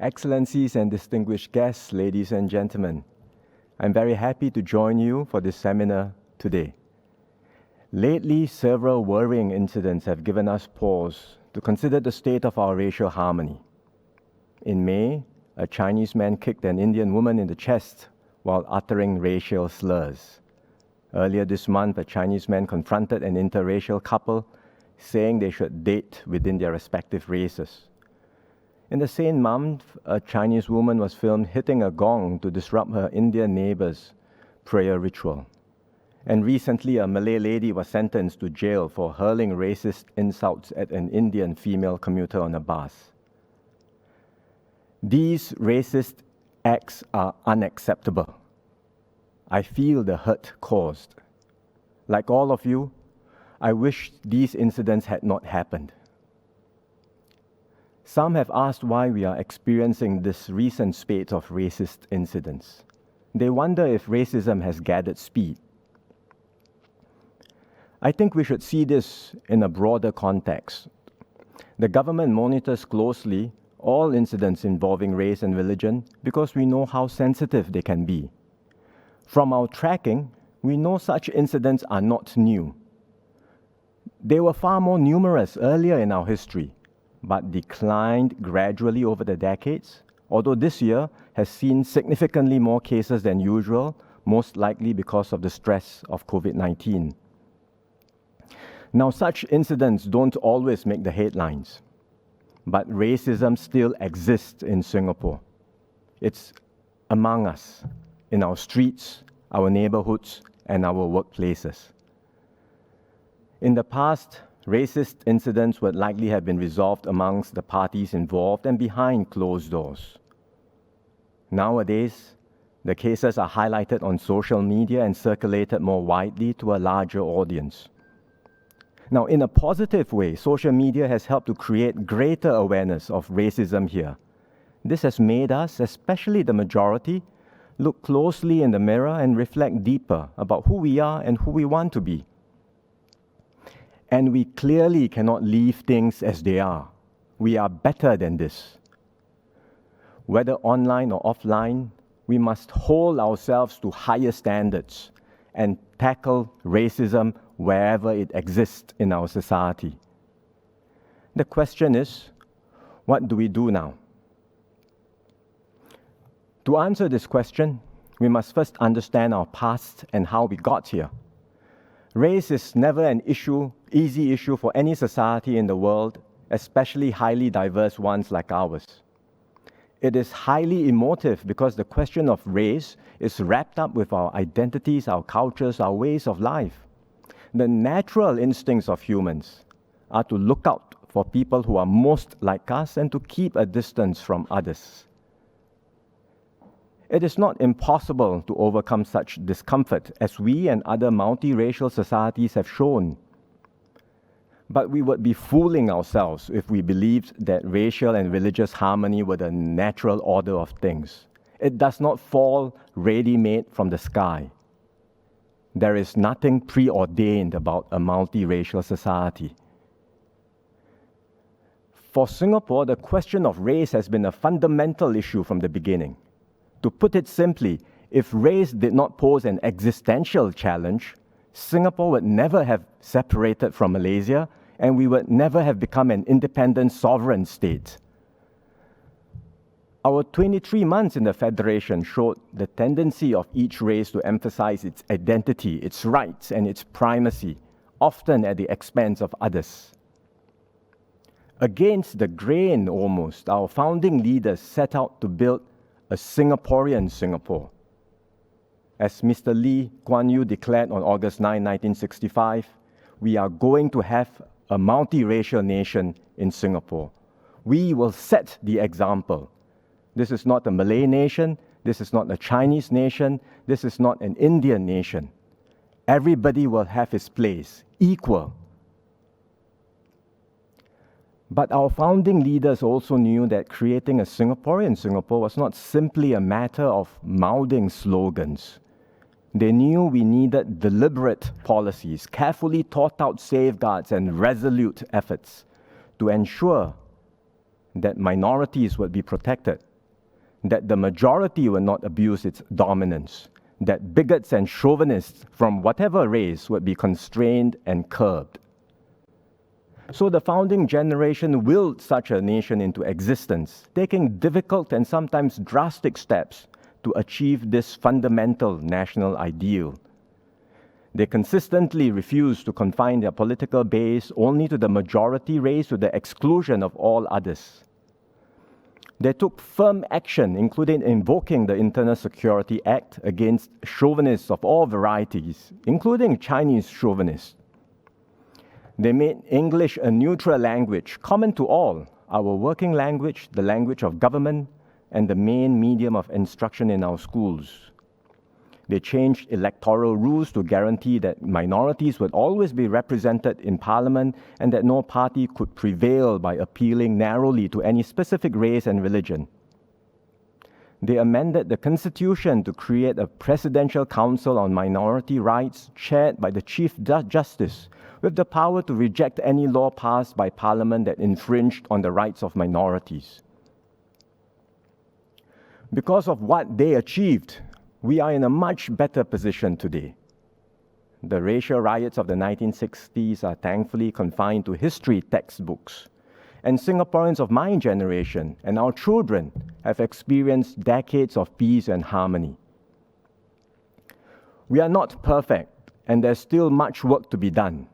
Excellencies and distinguished guests, ladies and gentlemen, I'm very happy to join you for this seminar today. Lately, several worrying incidents have given us pause to consider the state of our racial harmony. In May, a Chinese man kicked an Indian woman in the chest while uttering racial slurs. Earlier this month, a Chinese man confronted an interracial couple, saying they should date within their respective races. In the same month, a Chinese woman was filmed hitting a gong to disrupt her Indian neighbor's prayer ritual. And recently, a Malay lady was sentenced to jail for hurling racist insults at an Indian female commuter on a bus. These racist acts are unacceptable. I feel the hurt caused. Like all of you, I wish these incidents had not happened. Some have asked why we are experiencing this recent spate of racist incidents. They wonder if racism has gathered speed. I think we should see this in a broader context. The government monitors closely all incidents involving race and religion because we know how sensitive they can be. From our tracking, we know such incidents are not new. They were far more numerous earlier in our history, but declined gradually over the decades, although this year has seen significantly more cases than usual, most likely because of the stress of COVID-19. Now, such incidents don't always make the headlines, but racism still exists in Singapore. It's among us, in our streets, our neighborhoods, and our workplaces. In the past, racist incidents would likely have been resolved amongst the parties involved and behind closed doors. Nowadays, the cases are highlighted on social media and circulated more widely to a larger audience. Now, in a positive way, social media has helped to create greater awareness of racism here. This has made us, especially the majority, look closely in the mirror and reflect deeper about who we are and who we want to be. And we clearly cannot leave things as they are. We are better than this. Whether online or offline, we must hold ourselves to higher standards and tackle racism wherever it exists in our society. The question is, what do we do now? To answer this question, we must first understand our past and how we got here. Race is never an easy issue for any society in the world, especially highly diverse ones like ours. It is highly emotive because the question of race is wrapped up with our identities, our cultures, our ways of life. The natural instincts of humans are to look out for people who are most like us and to keep a distance from others. It is not impossible to overcome such discomfort, as we and other multiracial societies have shown. But we would be fooling ourselves if we believed that racial and religious harmony were the natural order of things. It does not fall ready-made from the sky. There is nothing preordained about a multiracial society. For Singapore, the question of race has been a fundamental issue from the beginning. To put it simply, if race did not pose an existential challenge, Singapore would never have separated from Malaysia, and we would never have become an independent sovereign state. Our 23 months in the Federation showed the tendency of each race to emphasize its identity, its rights, and its primacy, often at the expense of others. Against the grain almost, our founding leaders set out to build a Singaporean Singapore. As Mr. Lee Kuan Yew declared on August 9, 1965, we are going to have a multiracial nation in Singapore. We will set the example. This is not a Malay nation, this is not a Chinese nation, this is not an Indian nation. Everybody will have his place, equal. But our founding leaders also knew that creating a Singaporean Singapore was not simply a matter of mouthing slogans. They knew we needed deliberate policies, carefully thought out safeguards, and resolute efforts to ensure that minorities would be protected that the majority will not abuse its dominance, that bigots and chauvinists from whatever race would be constrained and curbed. So the founding generation willed such a nation into existence, taking difficult and sometimes drastic steps to achieve this fundamental national ideal. They consistently refused to confine their political base only to the majority race to the exclusion of all others. They took firm action, including invoking the Internal Security Act against chauvinists of all varieties, including Chinese chauvinists. They made English a neutral language, common to all, our working language, the language of government, and the main medium of instruction in our schools. They changed electoral rules to guarantee that minorities would always be represented in parliament and that no party could prevail by appealing narrowly to any specific race and religion. They amended the Constitution to create a Presidential Council on Minority Rights chaired by the Chief Justice, with the power to reject any law passed by Parliament that infringed on the rights of minorities. Because of what they achieved, we are in a much better position today. The racial riots of the 1960s are thankfully confined to history textbooks, and Singaporeans of my generation and our children have experienced decades of peace and harmony. We are not perfect, and there's still much work to be done.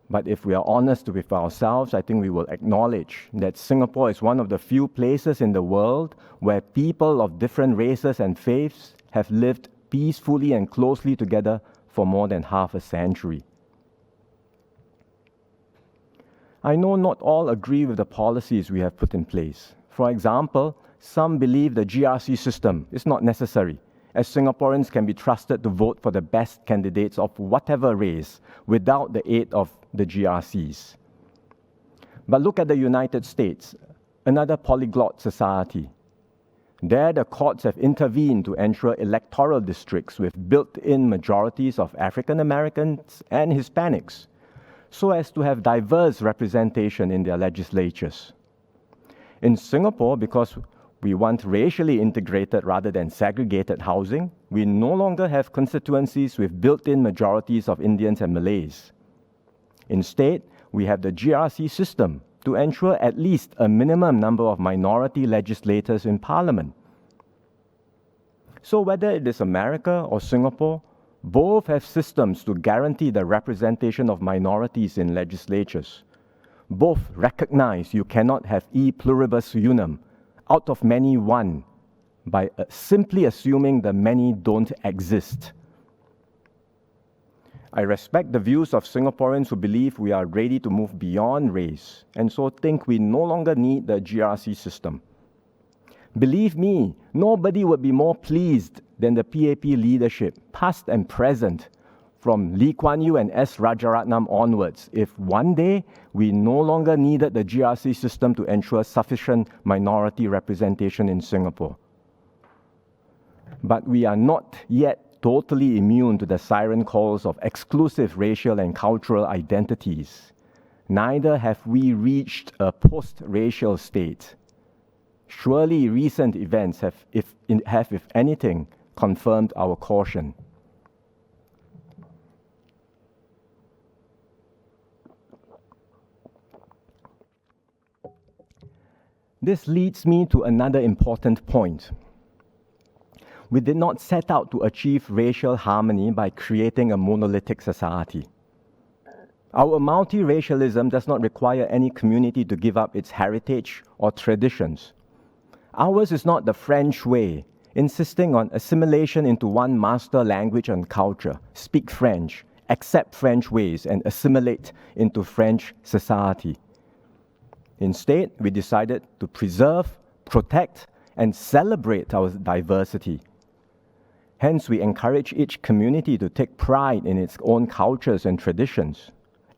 But if we are honest with ourselves, I think we will acknowledge that Singapore is one of the few places in the world where people of different races and faiths have lived peacefully and closely together for more than half a century. I know not all agree with the policies we have put in place. For example, some believe the GRC system is not necessary, as Singaporeans can be trusted to vote for the best candidates of whatever race without the aid of the GRCs. But look at the United States, another polyglot society. There, the courts have intervened to ensure electoral districts with built-in majorities of African Americans and Hispanics, so as to have diverse representation in their legislatures. In Singapore, because we want racially integrated rather than segregated housing, we no longer have constituencies with built-in majorities of Indians and Malays. Instead, we have the GRC system to ensure at least a minimum number of minority legislators in Parliament. So whether it is America or Singapore, both have systems to guarantee the representation of minorities in legislatures. Both recognize you cannot have e pluribus unum, out of many one, by simply assuming the many don't exist. I respect the views of Singaporeans who believe we are ready to move beyond race and so think we no longer need the GRC system. Believe me, nobody would be more pleased than the PAP leadership, past and present, from Lee Kuan Yew and S. Rajaratnam onwards, if one day we no longer needed the GRC system to ensure sufficient minority representation in Singapore. But we are not yet totally immune to the siren calls of exclusive racial and cultural identities. Neither have we reached a post-racial state. Surely recent events have, if anything, confirmed our caution. This leads me to another important point. We did not set out to achieve racial harmony by creating a monolithic society. Our multiracialism does not require any community to give up its heritage or traditions. Ours is not the French way, insisting on assimilation into one master language and culture, speak French, accept French ways, and assimilate into French society. Instead, we decided to preserve, protect, and celebrate our diversity. Hence, we encourage each community to take pride in its own cultures and traditions.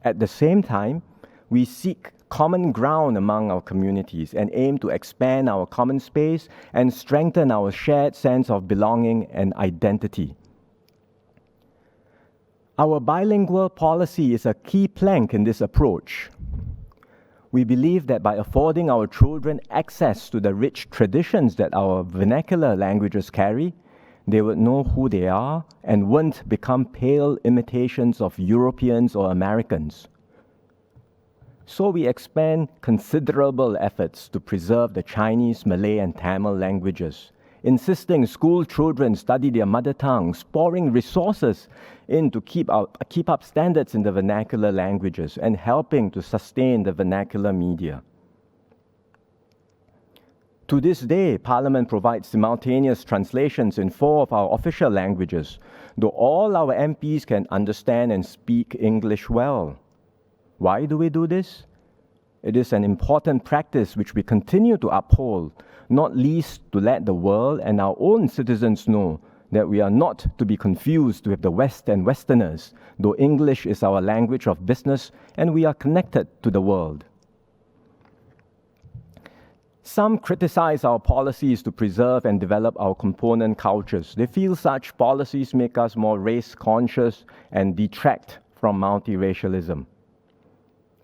At the same time, we seek common ground among our communities and aim to expand our common space and strengthen our shared sense of belonging and identity. Our bilingual policy is a key plank in this approach. We believe that by affording our children access to the rich traditions that our vernacular languages carry, they would know who they are and won't become pale imitations of Europeans or Americans. So we expend considerable efforts to preserve the Chinese, Malay, and Tamil languages, insisting school children study their mother tongues, pouring resources in to keep up standards in the vernacular languages, and helping to sustain the vernacular media. To this day, Parliament provides simultaneous translations in 4 of our official languages, though all our MPs can understand and speak English well. Why do we do this? It is an important practice which we continue to uphold, not least to let the world and our own citizens know that we are not to be confused with the West and Westerners, though English is our language of business and we are connected to the world. Some criticize our policies to preserve and develop our component cultures. They feel such policies make us more race-conscious and detract from multiracialism.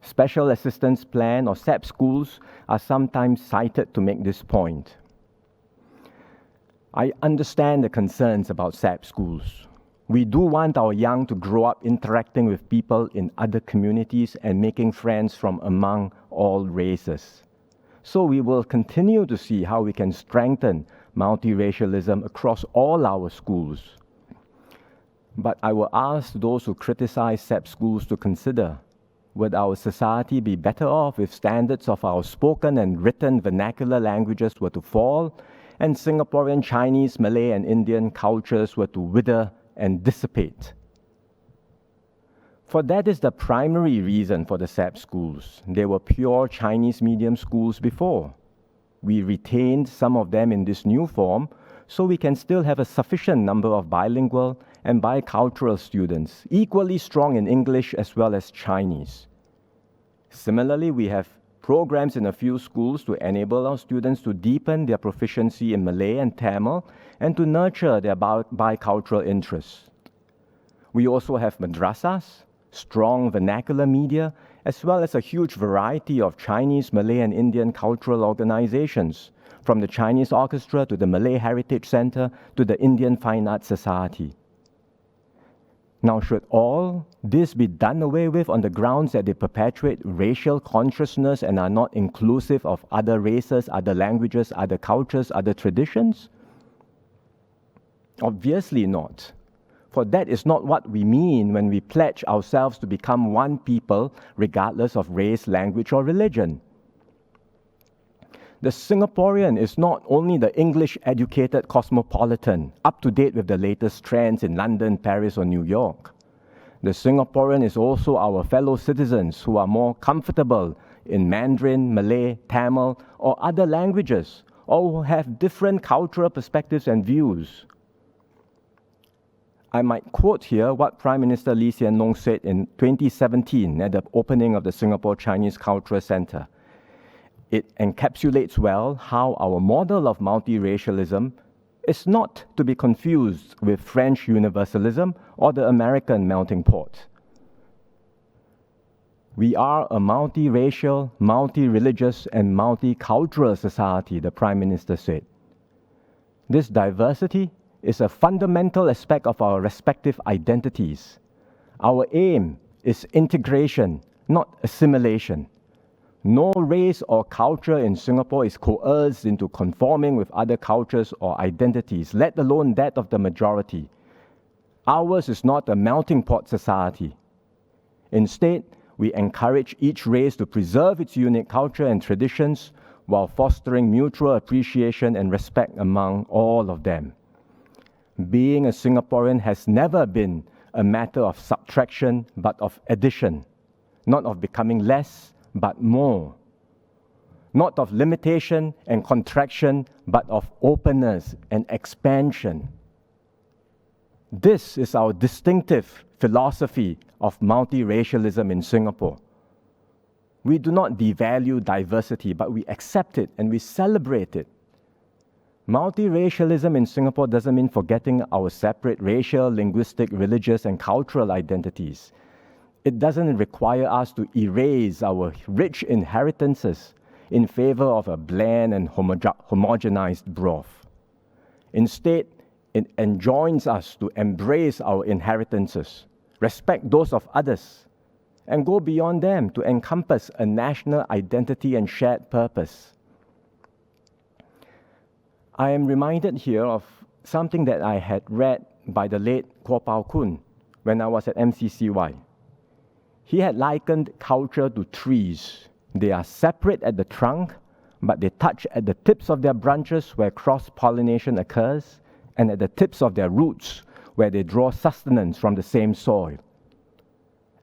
Special Assistance Plan or SAP schools are sometimes cited to make this point. I understand the concerns about SAP schools. We do want our young to grow up interacting with people in other communities and making friends from among all races. So we will continue to see how we can strengthen multiracialism across all our schools. But I will ask those who criticize SAP schools to consider, would our society be better off if standards of our spoken and written vernacular languages were to fall, and Singaporean, Chinese, Malay, and Indian cultures were to wither and dissipate? For that is the primary reason for the SAP schools. They were pure Chinese medium schools before. We retained some of them in this new form, so we can still have a sufficient number of bilingual and bicultural students, equally strong in English as well as Chinese. Similarly, we have programs in a few schools to enable our students to deepen their proficiency in Malay and Tamil and to nurture their bicultural interests. We also have madrasas, strong vernacular media, as well as a huge variety of Chinese, Malay, and Indian cultural organizations, from the Chinese Orchestra to the Malay Heritage Center to the Indian Fine Arts Society. Now, should all this be done away with on the grounds that they perpetuate racial consciousness and are not inclusive of other races, other languages, other cultures, other traditions? Obviously not. For that is not what we mean when we pledge ourselves to become one people, regardless of race, language, or religion. The Singaporean is not only the English-educated cosmopolitan, up to date with the latest trends in London, Paris, or New York. The Singaporean is also our fellow citizens who are more comfortable in Mandarin, Malay, Tamil, or other languages, or who have different cultural perspectives and views. I might quote here what Prime Minister Lee Hsien Loong said in 2017 at the opening of the Singapore Chinese Cultural Centre. It encapsulates well how our model of multiracialism is not to be confused with French universalism or the American melting pot. We are a multiracial, multi-religious, and multicultural society, the Prime Minister said. This diversity is a fundamental aspect of our respective identities. Our aim is integration, not assimilation. No race or culture in Singapore is coerced into conforming with other cultures or identities, let alone that of the majority. Ours is not a melting pot society. Instead, we encourage each race to preserve its unique culture and traditions while fostering mutual appreciation and respect among all of them. Being a Singaporean has never been a matter of subtraction but of addition, not of becoming less but more, not of limitation and contraction but of openness and expansion. This is our distinctive philosophy of multiracialism in Singapore. We do not devalue diversity, but we accept it and we celebrate it. Multiracialism in Singapore doesn't mean forgetting our separate racial, linguistic, religious, and cultural identities. it doesn't require us to erase our rich inheritances in favor of a bland and homogenized broth. Instead, it enjoins us to embrace our inheritances, respect those of others, and go beyond them to encompass a national identity and shared purpose. I am reminded here of something that I had read by the late Kuo Pao Kun when I was at MCCY. He had likened culture to trees. They are separate at the trunk, but they touch at the tips of their branches where cross-pollination occurs, and at the tips of their roots where they draw sustenance from the same soil.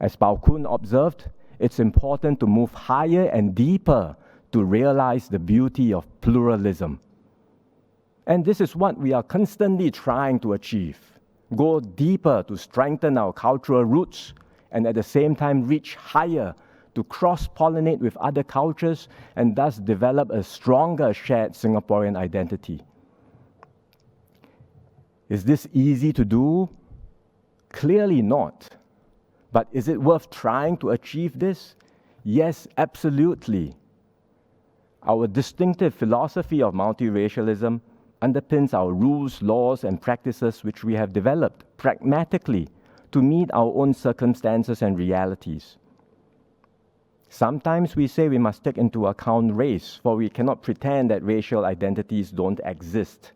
As Pao Kun observed, it's important to move higher and deeper to realize the beauty of pluralism. And this is what we are constantly trying to achieve. Go deeper to strengthen our cultural roots and at the same time reach higher to cross-pollinate with other cultures and thus develop a stronger shared Singaporean identity. Is this easy to do? Clearly not. But is it worth trying to achieve this? Yes, absolutely. Our distinctive philosophy of multiracialism underpins our rules, laws, and practices which we have developed pragmatically to meet our own circumstances and realities. Sometimes we say we must take into account race, for we cannot pretend that racial identities don't exist.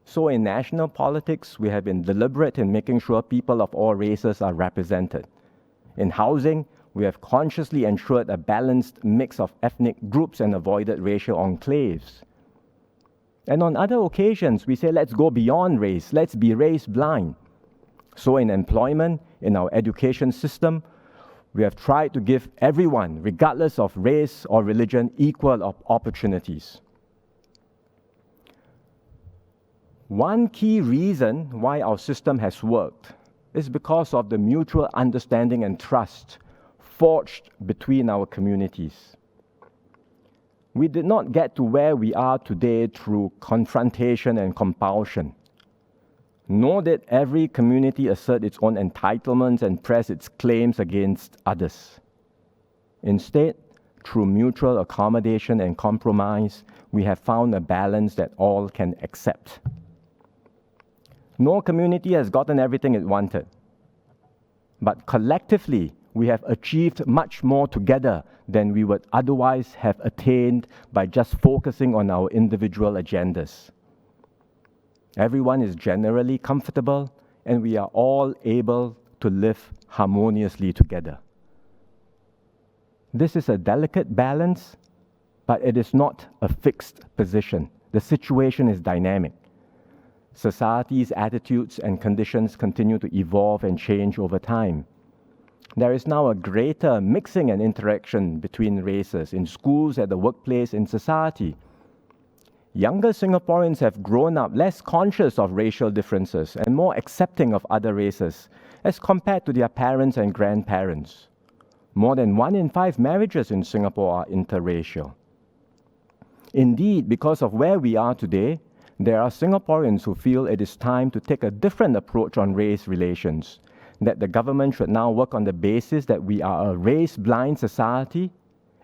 So in national politics, we have been deliberate in making sure people of all races are represented. In housing, we have consciously ensured a balanced mix of ethnic groups and avoided racial enclaves. And on other occasions, we say, let's go beyond race, let's be race blind. So in employment, in our education system, we have tried to give everyone, regardless of race or religion, equal opportunities. One key reason why our system has worked is because of the mutual understanding and trust forged between our communities. We did not get to where we are today through confrontation and compulsion, nor did every community assert its own entitlements and press its claims against others. Instead, through mutual accommodation and compromise, we have found a balance that all can accept. No community has gotten everything it wanted, but collectively, we have achieved much more together than we would otherwise have attained by just focusing on our individual agendas. Everyone is generally comfortable, and we are all able to live harmoniously together. This is a delicate balance, but it is not a fixed position. The situation is dynamic. Society's attitudes and conditions continue to evolve and change over time. There is now a greater mixing and interaction between races in schools, at the workplace, in society. Younger Singaporeans have grown up less conscious of racial differences and more accepting of other races as compared to their parents and grandparents. More than 1 in 5 marriages in Singapore are interracial. Indeed, because of where we are today, there are Singaporeans who feel it is time to take a different approach on race relations, that the government should now work on the basis that we are a race-blind society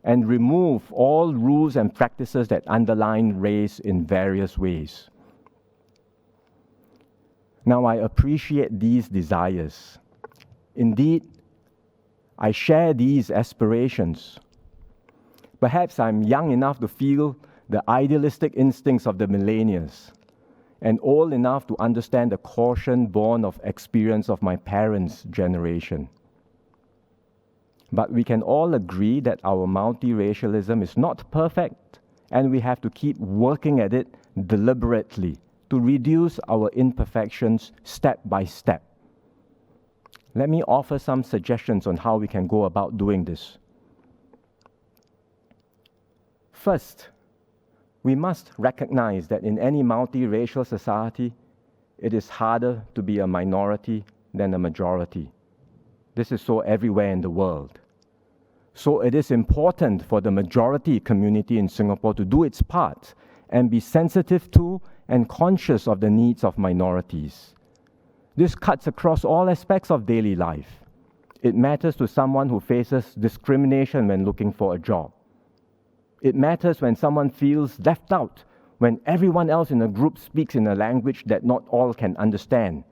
and remove all rules and practices that underline race in various ways. Now, I appreciate these desires. Indeed, I share these aspirations. Perhaps I'm young enough to feel the idealistic instincts of the millennials, and old enough to understand the caution born of experience of my parents' generation. But we can all agree that our multiracialism is not perfect, and we have to keep working at it deliberately to reduce our imperfections step by step. Let me offer some suggestions on how we can go about doing this. First, we must recognize that in any multiracial society, it is harder to be a minority than a majority. This is so everywhere in the world. So it is important for the majority community in Singapore to do its part and be sensitive to and conscious of the needs of minorities. This cuts across all aspects of daily life. It matters to someone who faces discrimination when looking for a job. It matters when someone feels left out, when everyone else in a group speaks in a language that not all can understand.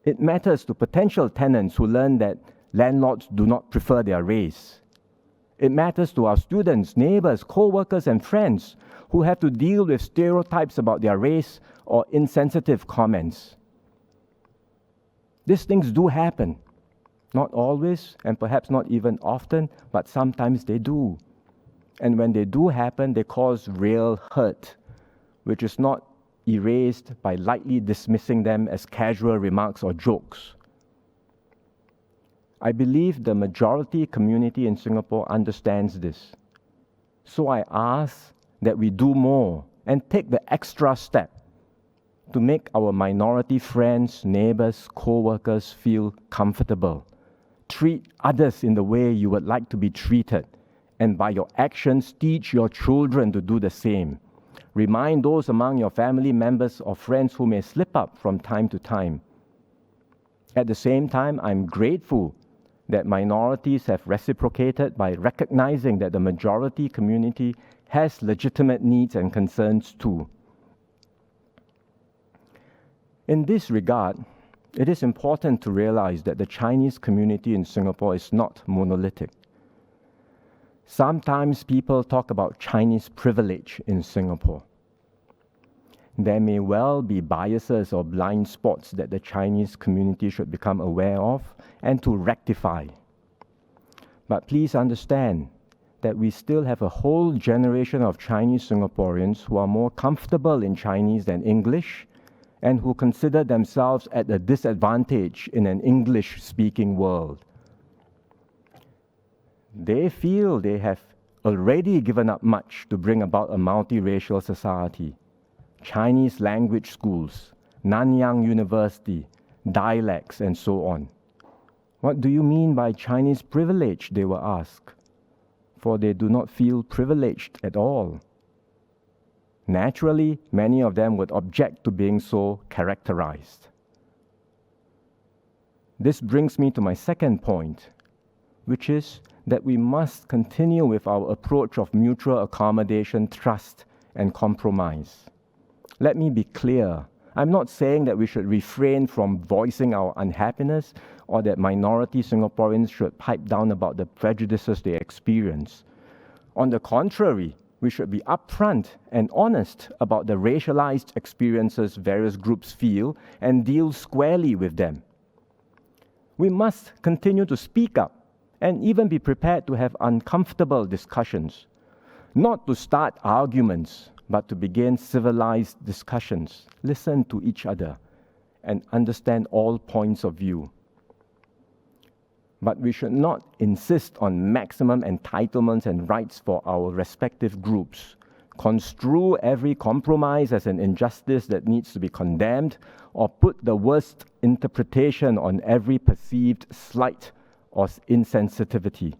It matters to potential tenants who learn that landlords do not prefer their race. It matters to our students, neighbors, co-workers, and friends who have to deal with stereotypes about their race or insensitive comments. These things do happen. Not always, and perhaps not even often, but sometimes they do. And when they do happen, they cause real hurt, which is not erased by lightly dismissing them as casual remarks or jokes. I believe the majority community in Singapore understands this. So I ask that we do more and take the extra step to make our minority friends, neighbors, co-workers feel comfortable. Treat others in the way you would like to be treated, and by your actions, teach your children to do the same. Remind those among your family members or friends who may slip up from time to time. At the same time, I'm grateful that minorities have reciprocated by recognizing that the majority community has legitimate needs and concerns too. In this regard, it is important to realize that the Chinese community in Singapore is not monolithic. Sometimes people talk about Chinese privilege in Singapore. There may well be biases or blind spots that the Chinese community should become aware of and to rectify. But please understand that we still have a whole generation of Chinese Singaporeans who are more comfortable in Chinese than English and who consider themselves at a disadvantage in an English-speaking world. They feel they have already given up much to bring about a multiracial society. Chinese language schools, Nanyang University, dialects, and so on. What do you mean by Chinese privilege, they were asked, for they do not feel privileged at all. Naturally, many of them would object to being so characterized. This brings me to my second point, which is that we must continue with our approach of mutual accommodation, trust, and compromise. Let me be clear. I'm not saying that we should refrain from voicing our unhappiness or that minority Singaporeans should pipe down about the prejudices they experience. On the contrary, we should be upfront and honest about the racialized experiences various groups feel and deal squarely with them. We must continue to speak up and even be prepared to have uncomfortable discussions, not to start arguments, but to begin civilized discussions, listen to each other, and understand all points of view. But we should not insist on maximum entitlements and rights for our respective groups, construe every compromise as an injustice that needs to be condemned, or put the worst interpretation on every perceived slight or insensitivity.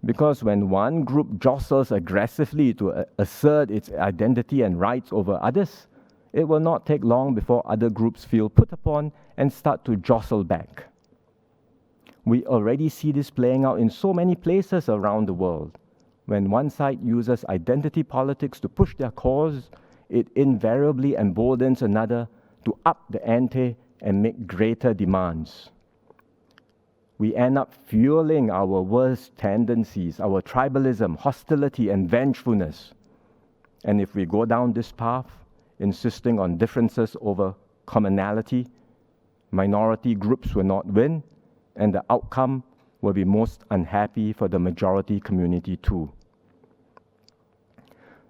Because when one group jostles aggressively to assert its identity and rights over others, it will not take long before other groups feel put upon and start to jostle back. We already see this playing out in so many places around the world. When one side uses identity politics to push their cause, it invariably emboldens another to up the ante and make greater demands. We end up fueling our worst tendencies, our tribalism, hostility, and vengefulness. And if we go down this path, insisting on differences over commonality, minority groups will not win, and the outcome will be most unhappy for the majority community too.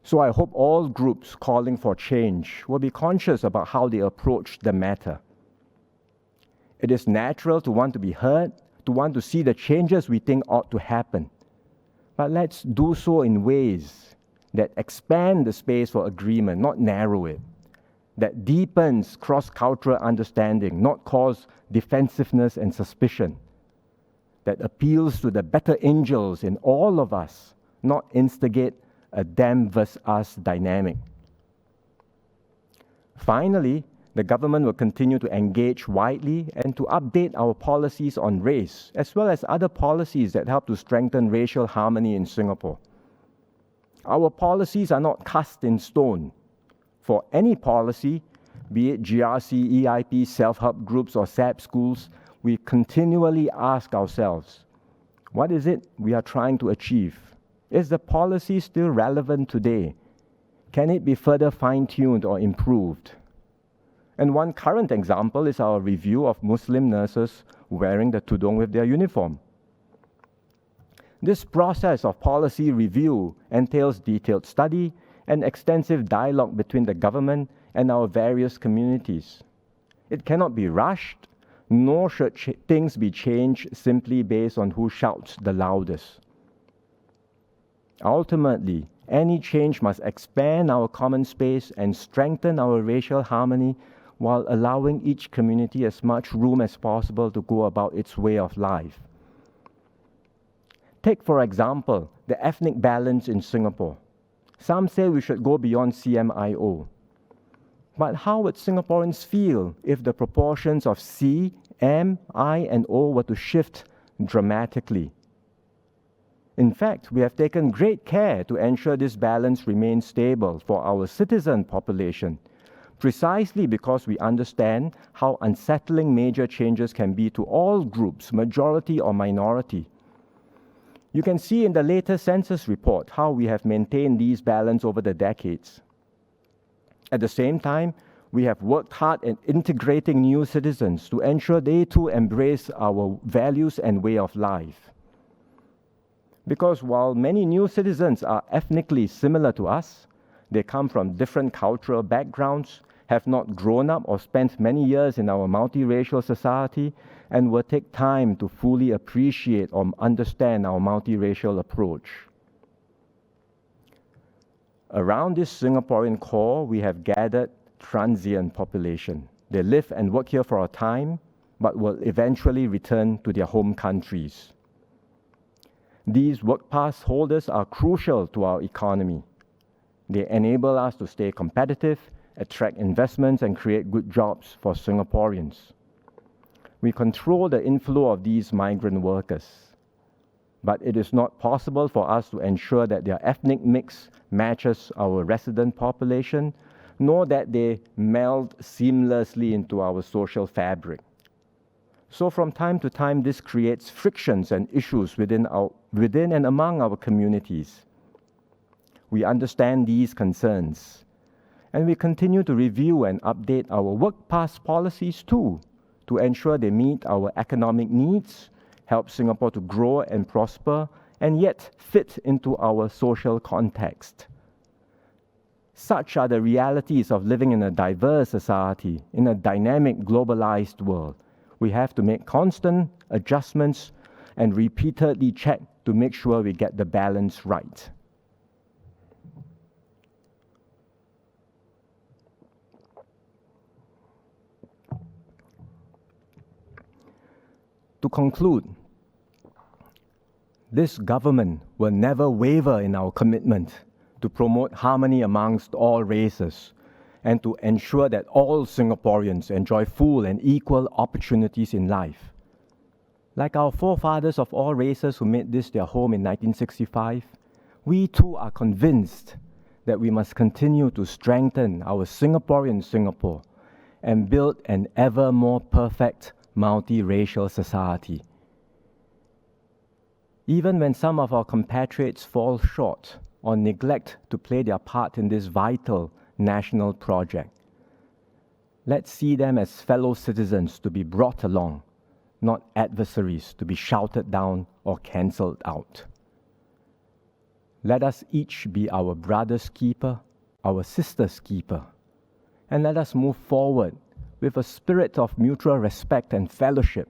So I hope all groups calling for change will be conscious about how they approach the matter. It is natural to want to be heard, to want to see the changes we think ought to happen. But let's do so in ways that expand the space for agreement, not narrow it, that deepens cross-cultural understanding, not cause defensiveness and suspicion, that appeals to the better angels in all of us, not instigate a them versus us dynamic. Finally, The government will continue to engage widely and to update our policies on race, as well as other policies that help to strengthen racial harmony in Singapore. Our policies are not cast in stone. For any policy, be it GRC, EIP, self-help groups, or SAP schools, we continually ask ourselves, what is it we are trying to achieve? Is the policy still relevant today? Can it be further fine-tuned or improved? And one current example is our review of Muslim nurses wearing the tudung with their uniform. This process of policy review entails detailed study and extensive dialogue between the government and our various communities. It cannot be rushed, nor should things be changed simply based on who shouts the loudest. Ultimately, any change must expand our common space and strengthen our racial harmony while allowing each community as much room as possible to go about its way of life. Take, for example, the ethnic balance in Singapore. Some say we should go beyond CMIO. But how would Singaporeans feel if the proportions of C, M, I, and O were to shift dramatically? In fact, we have taken great care to ensure this balance remains stable for our citizen population, precisely because we understand how unsettling major changes can be to all groups, majority or minority. You can see in the latest census report how we have maintained these balance over the decades. At the same time, we have worked hard at integrating new citizens to ensure they too embrace our values and way of life. Because while many new citizens are ethnically similar to us, they come from different cultural backgrounds, have not grown up or spent many years in our multiracial society, and will take time to fully appreciate or understand our multiracial approach. Around this Singaporean core, we have gathered transient population. They live and work here for a time, but will eventually return to their home countries. These work pass holders are crucial to our economy. They enable us to stay competitive, attract investments, and create good jobs for Singaporeans. We control the inflow of these migrant workers, but it is not possible for us to ensure that their ethnic mix matches our resident population, nor that they meld seamlessly into our social fabric. So from time to time, this creates frictions and issues within and among our communities. We understand these concerns, and we continue to review and update our work pass policies too, to ensure they meet our economic needs, help Singapore to grow and prosper, and yet fit into our social context. Such are the realities of living in a diverse society, in a dynamic, globalized world. We have to make constant adjustments and repeatedly check to make sure we get the balance right. To conclude, this government will never waver in our commitment to promote harmony amongst all races and to ensure that all Singaporeans enjoy full and equal opportunities in life. Like our forefathers of all races who made this their home in 1965, we too are convinced that we must continue to strengthen our Singaporean Singapore and build an ever more perfect multiracial society. Even when some of our compatriots fall short or neglect to play their part in this vital national project, let's see them as fellow citizens to be brought along, not adversaries to be shouted down or cancelled out. Let us each be our brother's keeper, our sister's keeper, and let us move forward with a spirit of mutual respect and fellowship,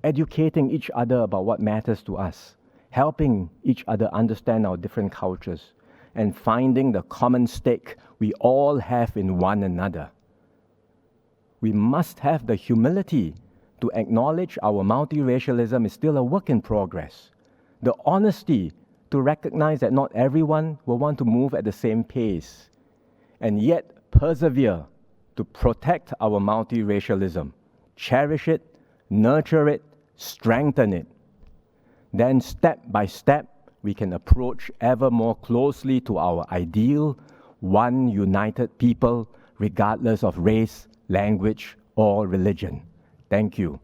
educating each other about what matters to us, helping each other understand our different cultures, and finding the common stake we all have in one another. We must have the humility to acknowledge our multiracialism is still a work in progress, the honesty to recognize that not everyone will want to move at the same pace, and yet persevere to protect our multiracialism, cherish it, nurture it, strengthen it. Then step by step, we can approach ever more closely to our ideal, one united people, regardless of race, language, or religion. Thank you.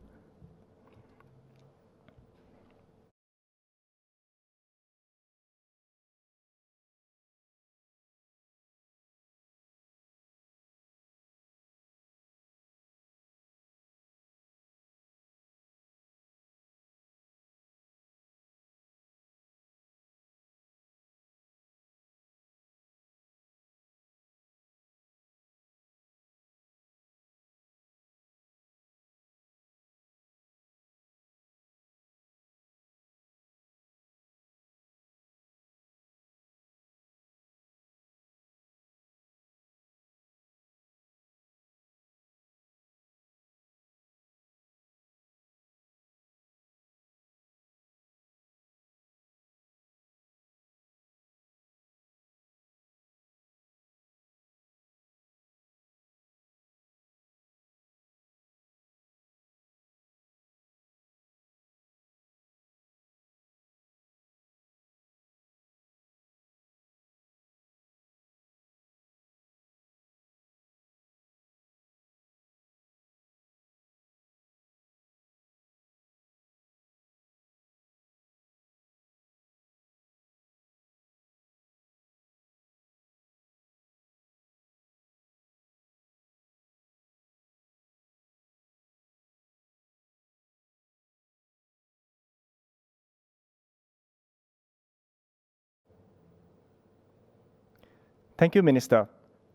Thank you, Minister.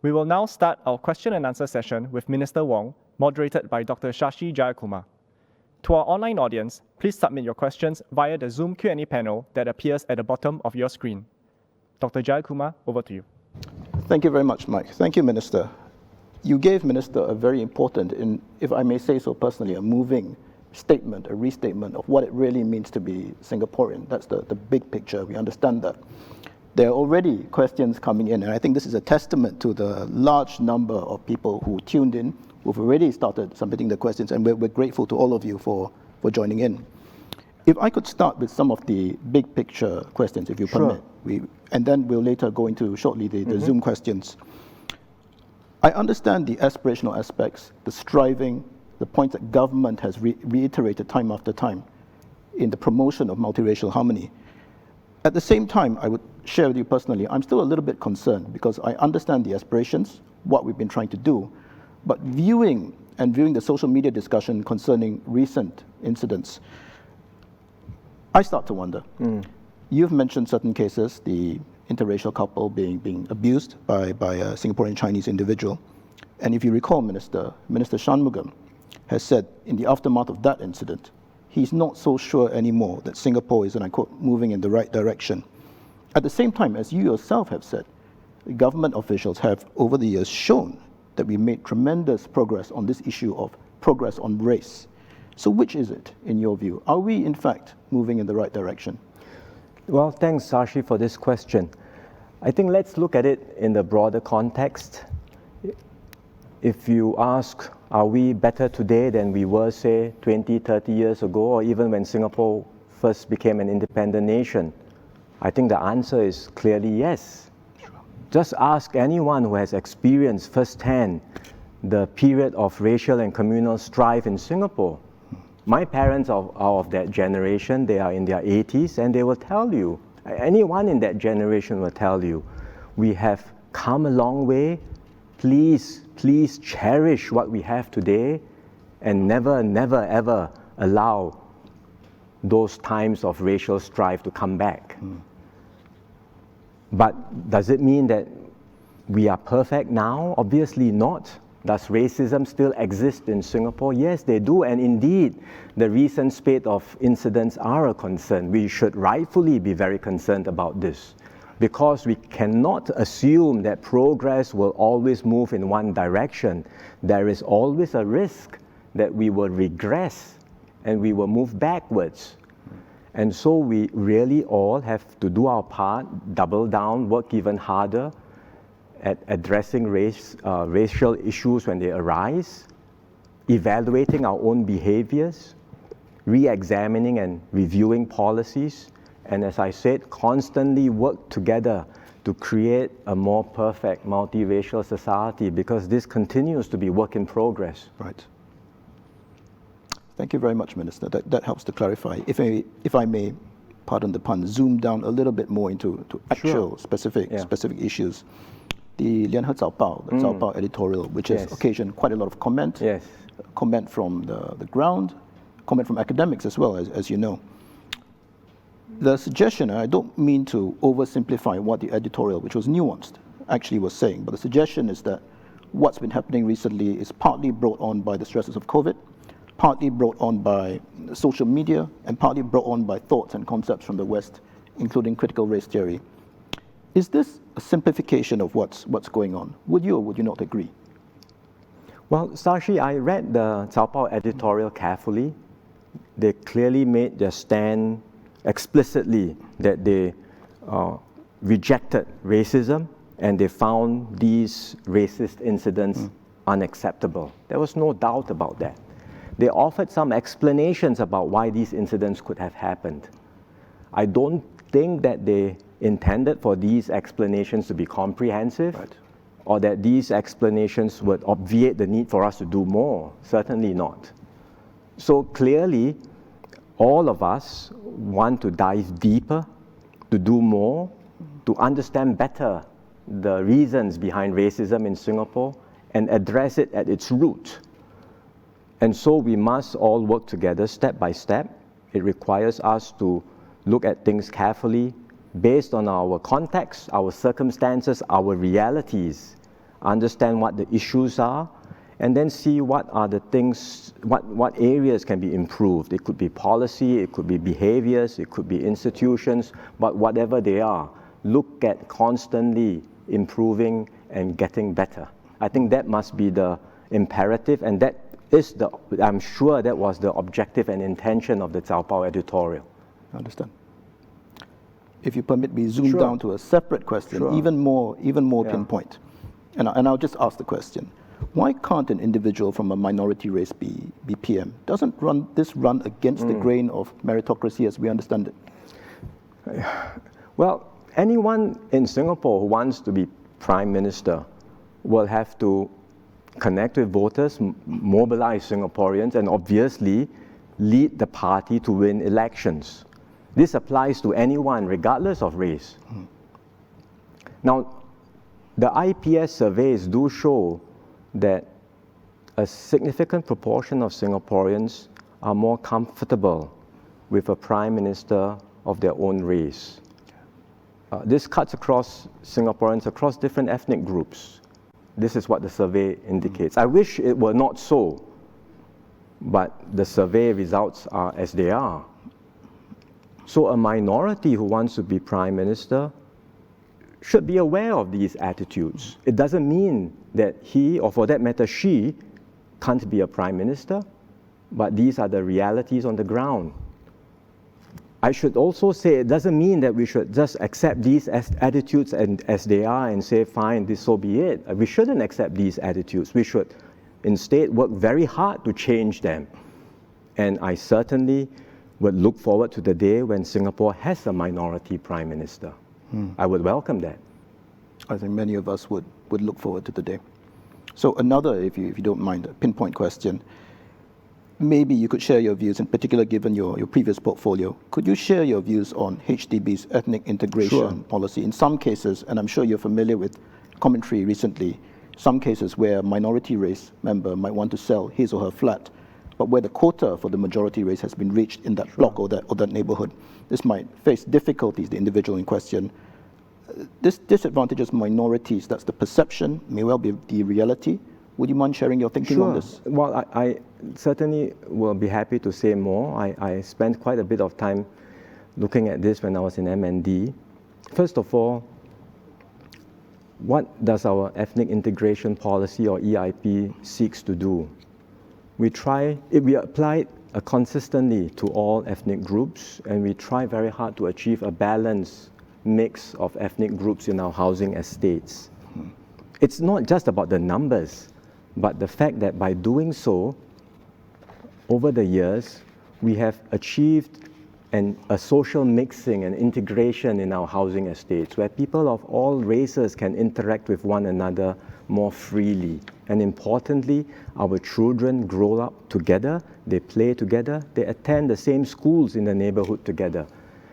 We will now start our question and answer session with Minister Wong, moderated by Dr. Shashi Jayakumar. To our online audience, please submit your questions via the Zoom Q&A panel that appears at the bottom of your screen. Dr. Jayakumar, over to you. Thank you very much, Mike. Thank you, Minister. You gave, Minister, a very important, and if I may say so personally, a moving statement, a restatement of what it really means to be Singaporean. That's the big picture. We understand that. There are already questions coming in, and I think this is a testament to the large number of people who tuned in, who've already started submitting the questions, and we're grateful to all of you for joining in. If I could start with some of the big picture questions, if you permit, and then we'll later go into shortly the Zoom questions. I understand the aspirational aspects, the striving, the points that government has reiterated time after time in the promotion of multiracial harmony. At the same time, I would share with you personally, I'm still a little bit concerned because I understand the aspirations, what we've been trying to do, but viewing the social media discussion concerning recent incidents, I start to wonder. You've mentioned certain cases, the interracial couple being abused by a Singaporean Chinese individual. And if you recall, Minister Shanmugam has said in the aftermath of that incident, he's not so sure anymore that Singapore is, and I quote, moving in the right direction. At the same time, as you yourself have said, government officials have over the years shown that we made tremendous progress on this issue of progress on race. So which is it, in your view? Are we, in fact, moving in the right direction? Well, thanks, Sashi, for this question. I think let's look at it in the broader context. If you ask, are we better today than we were, say, 20, 30 years ago, or even when Singapore first became an independent nation? I think the answer is clearly yes. Just ask anyone who has experienced firsthand the period of racial and communal strife in Singapore. My parents are of that generation. They are in their 80s, and they will tell you, anyone in that generation will tell you, we have come a long way. Please cherish what we have today and never, ever allow those times of racial strife to come back. But does it mean that we are perfect now? Obviously not. Does racism still exist in Singapore? Yes, they do. And indeed, the recent spate of incidents are a concern. We should rightfully be very concerned about this, because we cannot assume that progress will always move in one direction. There is always a risk that we will regress and we will move backwards. And so we really all have to do our part, double down, work even harder, at addressing racial issues when they arise, evaluating our own behaviors, re-examining and reviewing policies, and as I said, constantly work together to create a more perfect multiracial society, because this continues to be work in progress. Right. Thank you very much, Minister. That helps to clarify. If I may, pardon the pun, zoom down a little bit more into actual specific issues. The 联合早报, the 早报 editorial, which has occasioned quite a lot of comment. Yes. Comment from the ground, comment from academics as well, as you know. The suggestion, and I don't mean to oversimplify what the editorial, which was nuanced, actually was saying, but the suggestion is that what's been happening recently is partly brought on by the stresses of COVID, partly brought on by social media, and partly brought on by thoughts and concepts from the West, including critical race theory. Is this a simplification of what's going on? Would you or would you not agree? Well, Sashi, I read the 早报 editorial carefully. They clearly made their stand explicitly that they rejected racism and they found these racist incidents unacceptable. There was no doubt about that. They offered some explanations about why these incidents could have happened. I don't think that they intended for these explanations to be comprehensive, or that these explanations would obviate the need for us to do more. Certainly not. So clearly, all of us want to dive deeper, to do more, to understand better the reasons behind racism in Singapore and address it at its root. And so we must all work together step by step. It requires us to look at things carefully based on our context, our circumstances, our realities, understand what the issues are, and then see what are the things, what areas can be improved. It could be policy, it could be behaviors, it could be institutions, but whatever they are, look at constantly improving and getting better. I think that must be the imperative, and that is I'm sure that was the objective and intention of the 早报 editorial. I understand. If you permit me, zoom down to a separate question, even more pinpoint. And I'll just ask the question. Why can't an individual from a minority race be PM? Doesn't this run against the grain of meritocracy as we understand it? Well, anyone in Singapore who wants to be Prime Minister will have to connect with voters, mobilize Singaporeans, and obviously lead the party to win elections. This applies to anyone, regardless of race. Now, the IPS surveys do show that a significant proportion of Singaporeans are more comfortable with a Prime Minister of their own race. This cuts across Singaporeans, across different ethnic groups. This is what the survey indicates. I wish it were not so, but the survey results are as they are. So a minority who wants to be Prime Minister should be aware of these attitudes. It doesn't mean that he, or for that matter she, can't be a Prime Minister, but these are the realities on the ground. I should also say it doesn't mean that we should just accept these attitudes as they are and say, fine, this so be it. We shouldn't accept these attitudes. We should instead work very hard to change them. And I certainly would look forward to the day when Singapore has a minority Prime Minister. I would welcome that. I think many of us would look forward to the day. So another, if you don't mind, a pinpoint question. Maybe you could share your views, in particular given your previous portfolio. Could you share your views on HDB's ethnic integration policy? In some cases, and I'm sure you're familiar with commentary recently, some cases where a minority race member might want to sell his or her flat, but where the quota for the majority race has been reached in that block or that neighborhood. This might face difficulties, the individual in question. This disadvantages minorities. That's the perception, may well be the reality. Would you mind sharing your thinking on this? Well, I certainly will be happy to say more. I spent quite a bit of time looking at this when I was in MND. First of all, what does our ethnic integration policy, or EIP, seeks to do? We apply it consistently to all ethnic groups, and we try very hard to achieve a balanced mix of ethnic groups in our housing estates. it's not just about the numbers, but the fact that by doing so, over the years, we have achieved a social mixing and integration in our housing estates where people of all races can interact with one another more freely. And importantly, our children grow up together, they play together, they attend the same schools in the neighborhood together.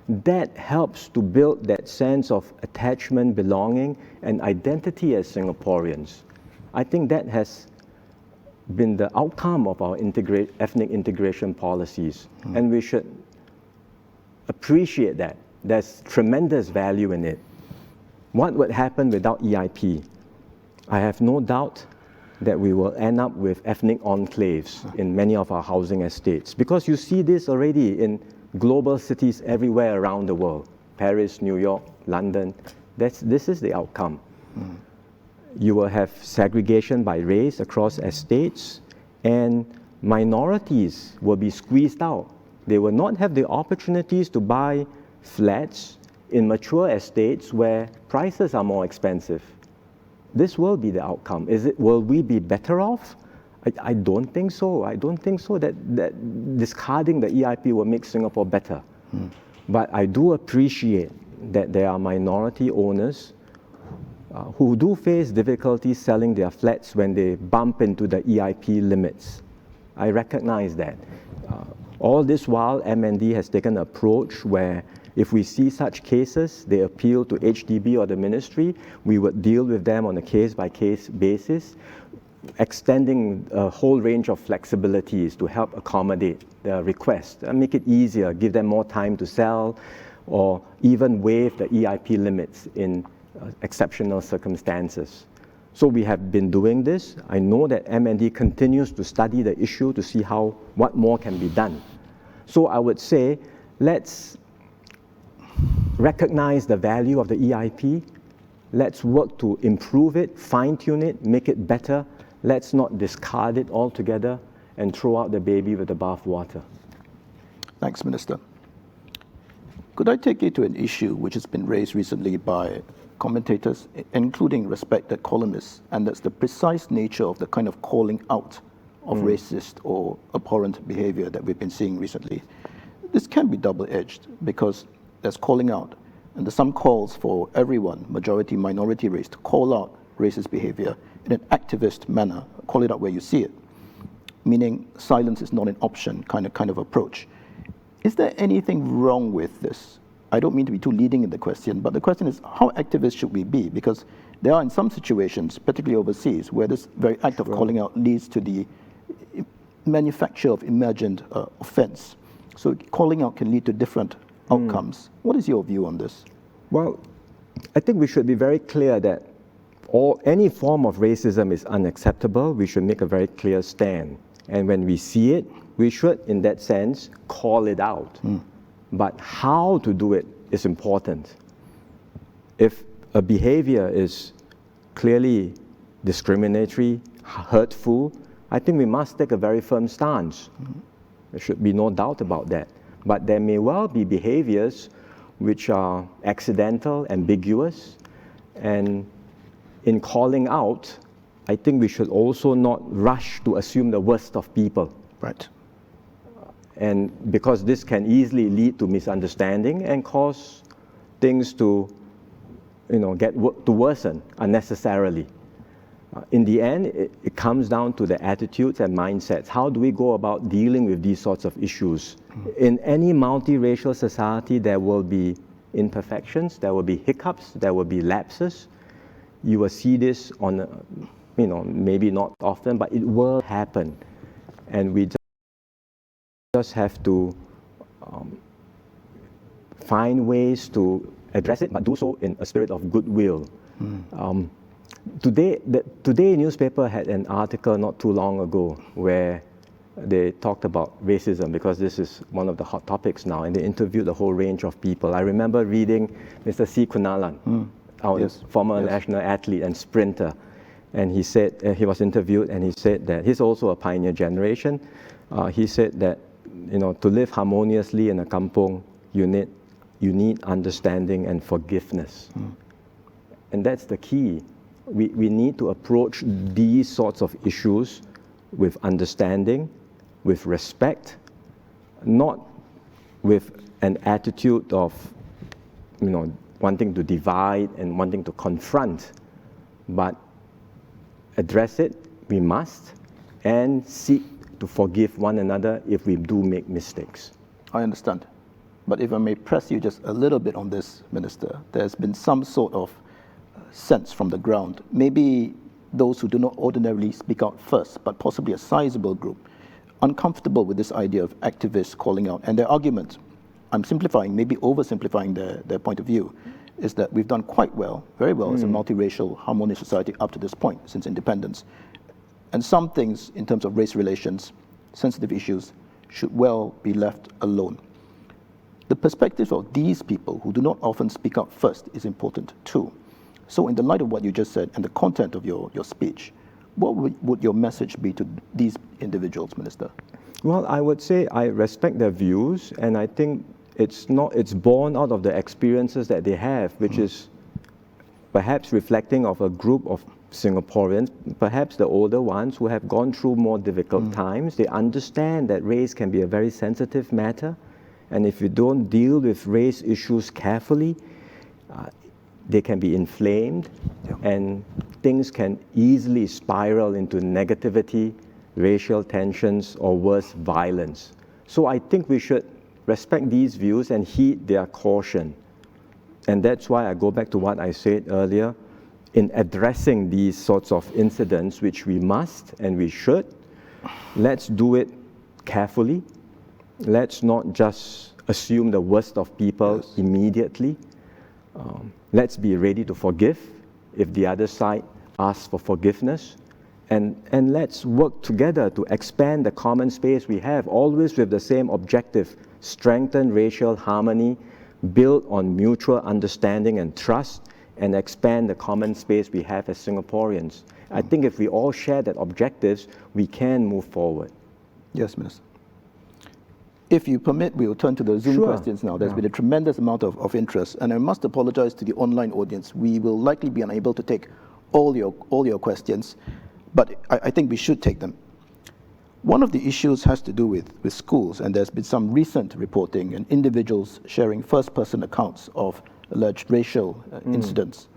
That helps to build that sense of attachment, belonging, and identity as Singaporeans. I think that has been the outcome of our ethnic integration policies, and we should appreciate that. There's tremendous value in it. What would happen without EIP? I have no doubt that we will end up with ethnic enclaves in many of our housing estates, because you see this already in global cities everywhere around the world. Paris, New York, London, this is the outcome. You will have segregation by race across estates, and minorities will be squeezed out. They will not have the opportunities to buy flats in mature estates where prices are more expensive. This will be the outcome. Will we be better off? I don't think so. I don't think so that discarding the EIP will make Singapore better. But I do appreciate that there are minority owners who do face difficulties selling their flats when they bump into the EIP limits. I recognize that. All this while, MND has taken an approach where if we see such cases, they appeal to HDB or the ministry, we would deal with them on a case-by-case basis, extending a whole range of flexibilities to help accommodate the request and make it easier, give them more time to sell, or even waive the EIP limits in exceptional circumstances. So we have been doing this. I know that MND continues to study the issue to see what more can be done. So I would say, let's recognize the value of the EIP. Let's work to improve it, fine-tune it, make it better. Let's not discard it altogether and throw out the baby with the bathwater. Thanks, Minister. Could I take you to an issue which has been raised recently by commentators, including respected columnists, and that's the precise nature of the kind of calling out of racist or abhorrent behavior that we've been seeing recently. This can be double-edged because there's calling out, and there's some calls for everyone, majority, minority race, to call out racist behavior in an activist manner, call it out where you see it, meaning silence is not an option kind of approach. Is there anything wrong with this? I don't mean to be too leading in the question, but the question is, how activist should we be? Because there are in some situations, particularly overseas, where this very act of calling out leads to the manufacture of imagined offense. So calling out can lead to different outcomes. What is your view on this? Well, I think we should be very clear that any form of racism is unacceptable. We should make a very clear stand. And when we see it, we should, in that sense, call it out. But how to do it is important. If a behavior is clearly discriminatory, hurtful, I think we must take a very firm stance. There should be no doubt about that. But there may well be behaviors which are accidental, ambiguous, and in calling out, I think we should also not rush to assume the worst of people. Right. And because this can easily lead to misunderstanding and cause things to, to worsen unnecessarily. In the end, it comes down to the attitudes and mindsets. How do we go about dealing with these sorts of issues? In any multiracial society, there will be imperfections, there will be hiccups, there will be lapses. You will see this on, maybe not often, but it will happen. And we just have to find ways to address it, but do so in a spirit of goodwill. Today newspaper had an article not too long ago where they talked about racism, because this is one of the hot topics now, and they interviewed a whole range of people. I remember reading Mr. C. Kunalan, our former national athlete and sprinter, and he said, he was interviewed, and he said that he's also a pioneer generation. He said that, to live harmoniously in a kampong, you need understanding and forgiveness. And that's the key. we need to approach these sorts of issues with understanding, with respect, not with an attitude of, wanting to divide and wanting to confront, but address it, we must, and seek to forgive one another if we do make mistakes. I understand. But if I may press you just a little bit on this, Minister, there's been some sort of sense from the ground, maybe those who do not ordinarily speak out first, but possibly a sizable group, uncomfortable with this idea of activists calling out. And their argument, I'm simplifying, maybe oversimplifying their point of view, is that we've done quite well, very well, as a multiracial, harmonious society up to this point, since independence. And some things, in terms of race relations, sensitive issues, should well be left alone. The perspective of these people who do not often speak up first is important too. So in the light of what you just said and the content of your speech, what would your message be to these individuals, Minister? Well, I would say I respect their views, and I think it's born out of the experiences that they have, which is perhaps reflecting of a group of Singaporeans, perhaps the older ones who have gone through more difficult times. They understand that race can be a very sensitive matter, and if you don't deal with race issues carefully, they can be inflamed, and things can easily spiral into negativity, racial tensions, or worse, violence. So I think we should respect these views and heed their caution. And that's why I go back to what I said earlier. In addressing these sorts of incidents, which we must and we should, let's do it carefully. Let's not just assume the worst of people immediately. Let's be ready to forgive if the other side asks for forgiveness. And let's work together to expand the common space we have, always with the same objective: strengthen racial harmony, build on mutual understanding and trust, and expand the common space we have as Singaporeans. I think if we all share that objectives, we can move forward. Yes, Minister. If you permit, we will turn to the Zoom questions now. There's been a tremendous amount of interest, and I must apologize to the online audience. We will likely be unable to take all your questions, but I think we should take them. One of the issues has to do with schools, and there's been some recent reporting and individuals sharing first-person accounts of alleged racial incidents,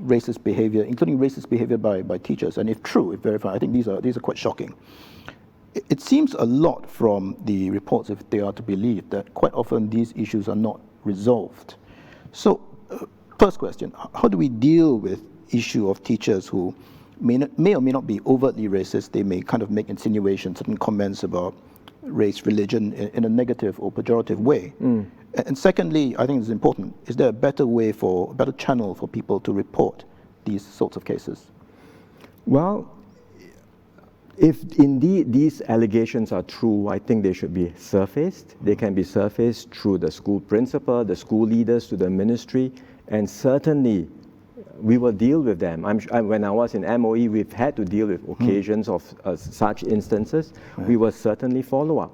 racist behavior, including racist behavior by teachers. And if true, if verified, I think these are quite shocking. It seems a lot from the reports, if they are to be believed, that quite often these issues are not resolved. So, first question, how do we deal with issue of teachers who may or may not be overtly racist? They may kind of make insinuations, certain comments about race, religion in a negative or pejorative way. And secondly, I think it's important, is there a better channel for people to report these sorts of cases? Well, if indeed these allegations are true, I think they should be surfaced. They can be surfaced through the school principal, the school leaders, to the ministry, and certainly we will deal with them. When I was in MOE, we've had to deal with occasions of such instances. We will certainly follow up.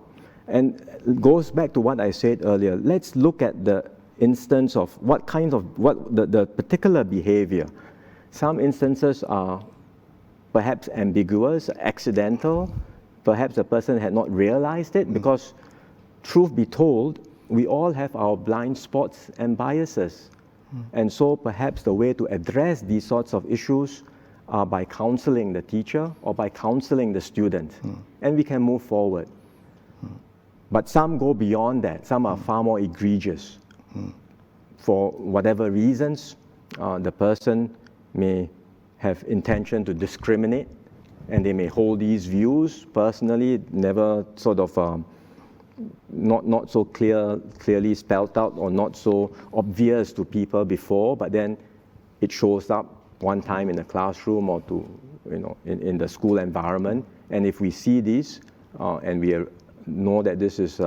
And it goes back to what I said earlier. Let's look at the instance of what the particular behavior. Some instances are perhaps ambiguous, accidental. Perhaps the person had not realized it, because truth be told, we all have our blind spots and biases. And so perhaps the way to address these sorts of issues are by counseling the teacher or by counseling the student. And we can move forward. But some go beyond that. Some are far more egregious. For whatever reasons, the person may have intention to discriminate, and they may hold these views personally, never sort of not so clearly spelled out or not so obvious to people before, but then it shows up one time in the classroom or in the school environment. And if we see this and we know that this is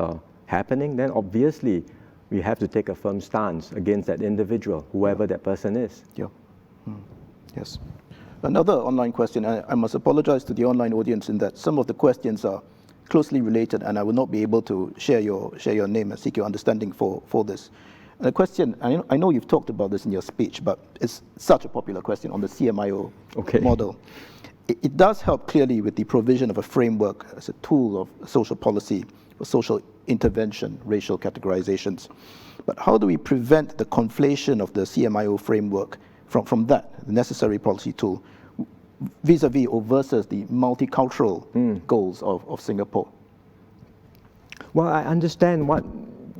happening, then obviously we have to take a firm stance against that individual, whoever that person is. Yes. Another online question, I must apologize to the online audience in that some of the questions are closely related, and I will not be able to share your name and seek your understanding for this. And the question, I know you've talked about this in your speech, but it's such a popular question on the CMIO model. It does help clearly with the provision of a framework as a tool of social policy for social intervention, racial categorizations. But how do we prevent the conflation of the CMIO framework from that, the necessary policy tool, vis-a-vis or versus the multicultural goals of Singapore? Well, I understand what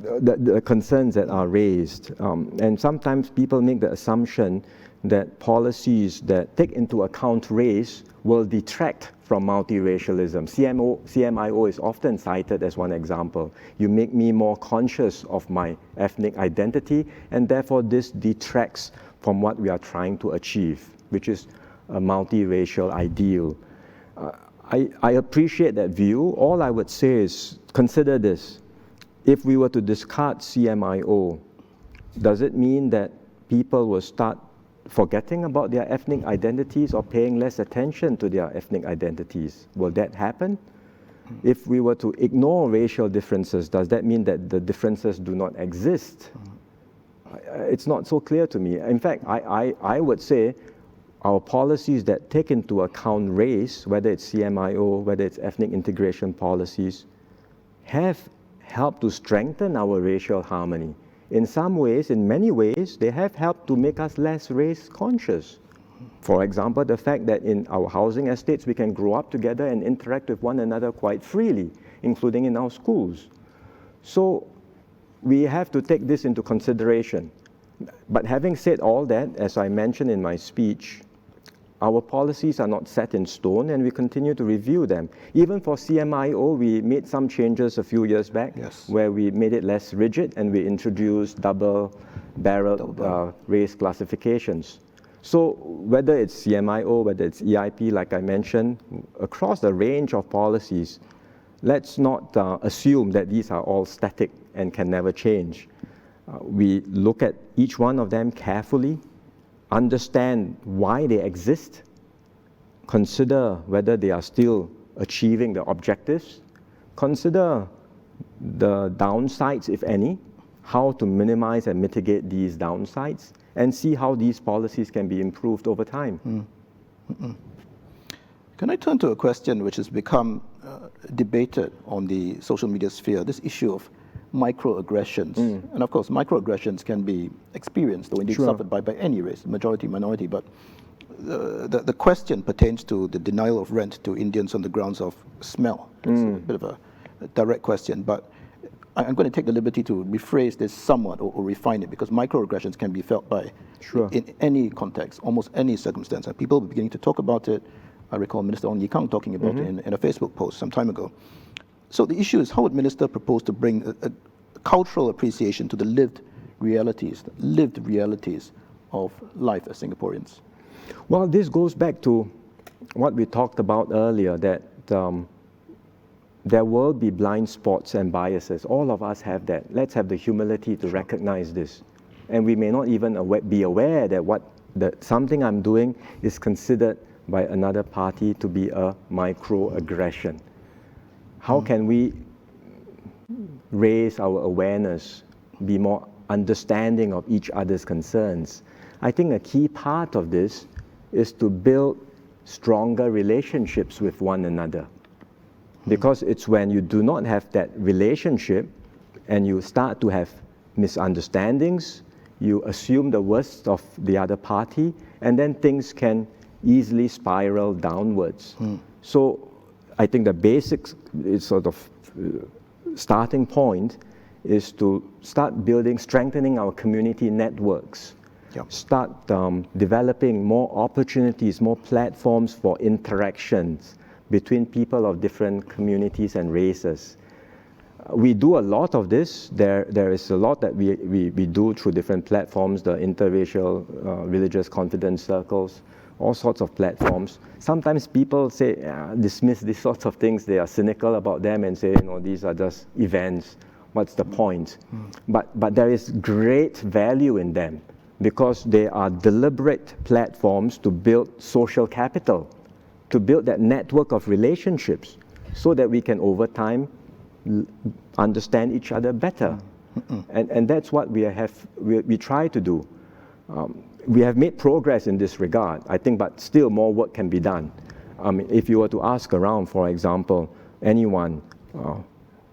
the concerns that are raised, and sometimes people make the assumption that policies that take into account race will detract from multiracialism. CMIO is often cited as one example. You make me more conscious of my ethnic identity, and therefore this detracts from what we are trying to achieve, which is a multiracial ideal. I appreciate that view. All I would say is, consider this. If we were to discard CMIO, does it mean that people will start forgetting about their ethnic identities or paying less attention to their ethnic identities? Will that happen? If we were to ignore racial differences, does that mean that the differences do not exist? It's not so clear to me. In fact, I would say our policies that take into account race, whether it's CMIO, whether it's ethnic integration policies, have helped to strengthen our racial harmony. In some ways, in many ways, they have helped to make us less race conscious. For example, the fact that in our housing estates, we can grow up together and interact with one another quite freely, including in our schools. So we have to take this into consideration. But having said all that, as I mentioned in my speech, our policies are not set in stone, and we continue to review them. Even for CMIO, we made some changes a few years back, where we made it less rigid and we introduced double-barreled race classifications. So whether it's CMIO, whether it's EIP, like I mentioned, across the range of policies, let's not assume that these are all static and can never change. We look at each one of them carefully, understand why they exist, consider whether they are still achieving the objectives, consider the downsides, if any, how to minimize and mitigate these downsides, and see how these policies can be improved over time. Can I turn to a question which has become debated on the social media sphere, this issue of microaggressions. And of course, microaggressions can be experienced or indeed suffered by any race, majority, minority, but the question pertains to the denial of rent to Indians on the grounds of smell. It's a bit of a direct question, but I'm going to take the liberty to rephrase this somewhat or refine it, because microaggressions can be felt by, in any context, almost any circumstance, and people are beginning to talk about it. I recall Minister Ong Ye Kung talking about it in a Facebook post some time ago. So the issue is, how would Minister propose to bring a cultural appreciation to the lived realities of life as Singaporeans? Well, this goes back to what we talked about earlier, that there will be blind spots and biases. All of us have that. Let's have the humility to recognize this. And we may not even be aware that something I'm doing is considered by another party to be a microaggression. How can we raise our awareness, be more understanding of each other's concerns? I think a key part of this is to build stronger relationships with one another. Because it's when you do not have that relationship and you start to have misunderstandings, you assume the worst of the other party, and then things can easily spiral downwards. So I think the basic starting point is to start strengthening our community networks. Start developing more opportunities, more platforms for interactions between people of different communities and races. We do a lot of this. There is a lot that we do through different platforms, the interracial religious confidence circles, all sorts of platforms. Sometimes people dismiss these sorts of things. They are cynical about them and say, these are just events. What's the point? But there is great value in them, because they are deliberate platforms to build social capital, to build that network of relationships, so that we can over time understand each other better. And that's what we try to do. We have made progress in this regard, I think, but still more work can be done. If you were to ask around, for example, anyone,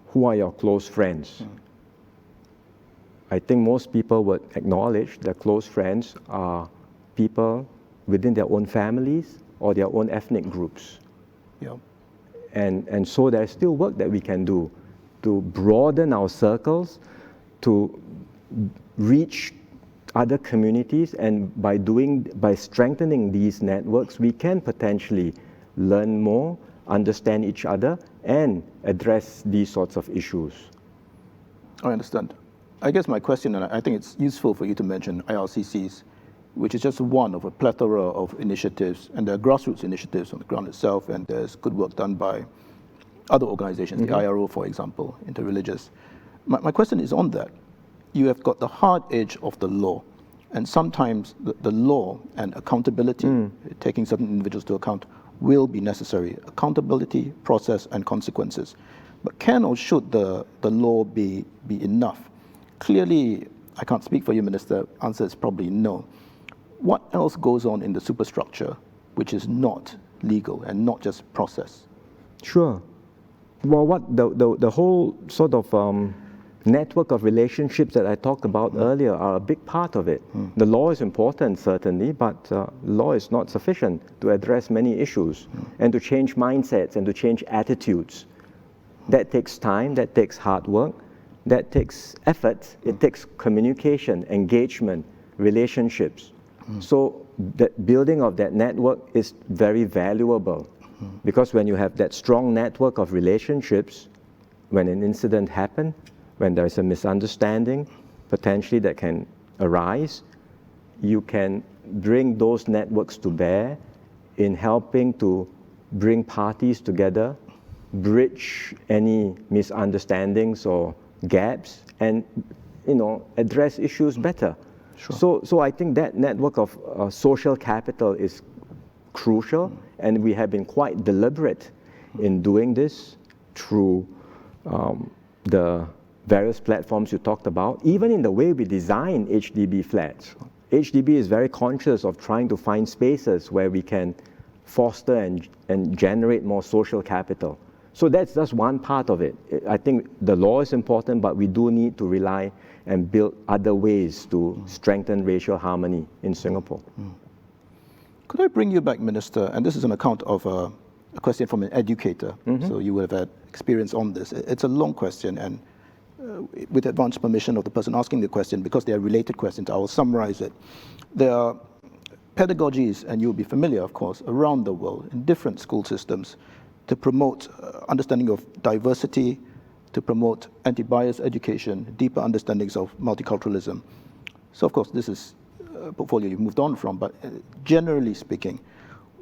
who are your close friends? I think most people would acknowledge that close friends are people within their own families or their own ethnic groups. Yeah. And so there's still work that we can do to broaden our circles, to reach other communities, and by strengthening these networks, we can potentially learn more, understand each other, and address these sorts of issues. I understand. I guess my question, and I think it's useful for you to mention IRCCs, which is just one of a plethora of initiatives, and there are grassroots initiatives on the ground itself, and there's good work done by other organizations, the IRO, for example, interreligious. My question is on that. You have got the hard edge of the law, and sometimes the law and accountability, taking certain individuals to account, will be necessary. Accountability, process, and consequences. But can or should the law be enough? Clearly, I can't speak for you, Minister. Answer is probably no. What else goes on in the superstructure which is not legal and not just process? Sure. Well, what the whole sort of network of relationships that I talked about earlier are a big part of it. The law is important, certainly, but law is not sufficient to address many issues and to change mindsets and to change attitudes. That takes time, that takes hard work, that takes effort, it takes communication, engagement, relationships. So that building of that network is very valuable, because when you have that strong network of relationships, when an incident happens, when there is a misunderstanding, potentially that can arise, you can bring those networks to bear in helping to bring parties together, bridge any misunderstandings or gaps, and address issues better. Sure. So I think that network of social capital is crucial, and we have been quite deliberate in doing this through the various platforms you talked about, even in the way we design HDB flats. HDB is very conscious of trying to find spaces where we can foster and generate more social capital. So that's just one part of it. I think the law is important, but we do need to rely and build other ways to strengthen racial harmony in Singapore. Could I bring you back, Minister? And this is an account of a question from an educator, so you would have had experience on this. It's a long question, and with advance permission of the person asking the question, because they are related questions, I will summarize it. There are pedagogies, and you'll be familiar, of course, around the world in different school systems to promote understanding of diversity, to promote anti-bias education, deeper understandings of multiculturalism. So, of course, this is a portfolio you've moved on from, but generally speaking,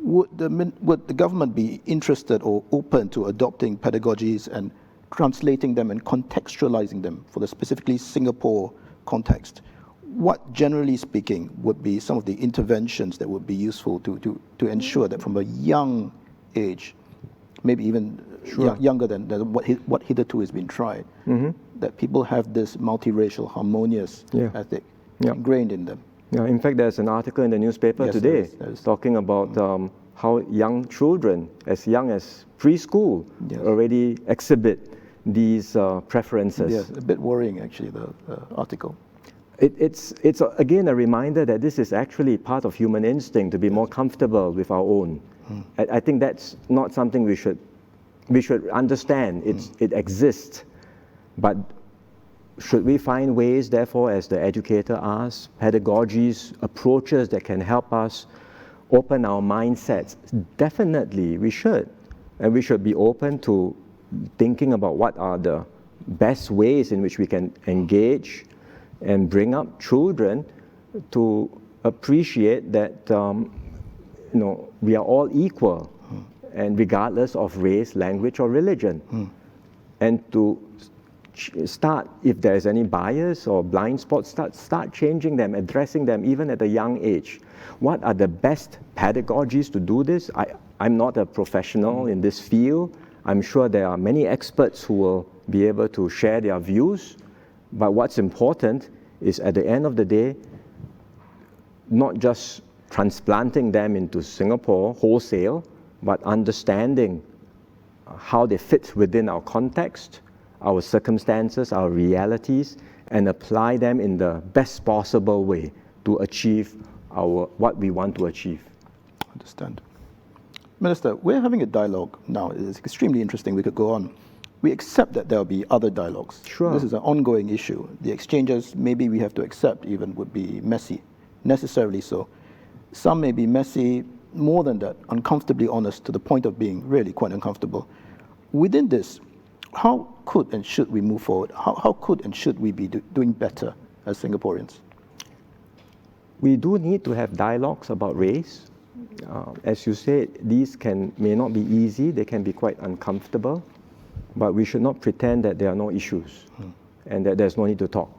would the government be interested or open to adopting pedagogies and translating them and contextualizing them for the specifically Singapore context? What, generally speaking, would be some of the interventions that would be useful to ensure that from a young age, maybe even younger than what hitherto has been tried, that people have this multiracial, harmonious ethic ingrained in them? Yeah, in fact, there's an article in the newspaper today talking about how young children, as young as preschool, already exhibit these preferences. Yes, a bit worrying, actually, the article. It's again a reminder that this is actually part of human instinct to be more comfortable with our own. I think that's not something we should understand. It exists, but should we find ways, therefore, as the educator asks, pedagogies, approaches that can help us open our mindsets? Definitely, we should. And we should be open to thinking about what are the best ways in which we can engage and bring up children to appreciate that we are all equal, and regardless of race, language, or religion. And to start, if there's any bias or blind spots, start changing them, addressing them even at a young age. What are the best pedagogies to do this? I'm not a professional in this field. I'm sure there are many experts who will be able to share their views, But what's important is at the end of the day, not just transplanting them into Singapore wholesale, but understanding how they fit within our context, our circumstances, our realities, and apply them in the best possible way to achieve what we want to achieve. Understand. Minister, we're having a dialogue now. It's extremely interesting. We could go on. We accept that there'll be other dialogues. Sure. This is an ongoing issue. The exchanges, maybe we have to accept even, would be messy, necessarily so. Some may be messy, more than that, uncomfortably honest to the point of being really quite uncomfortable. Within this, how could and should we move forward? How could and should we be doing better as Singaporeans? We do need to have dialogues about race. As you said, these may not be easy, they can be quite uncomfortable, but we should not pretend that there are no issues and that there's no need to talk,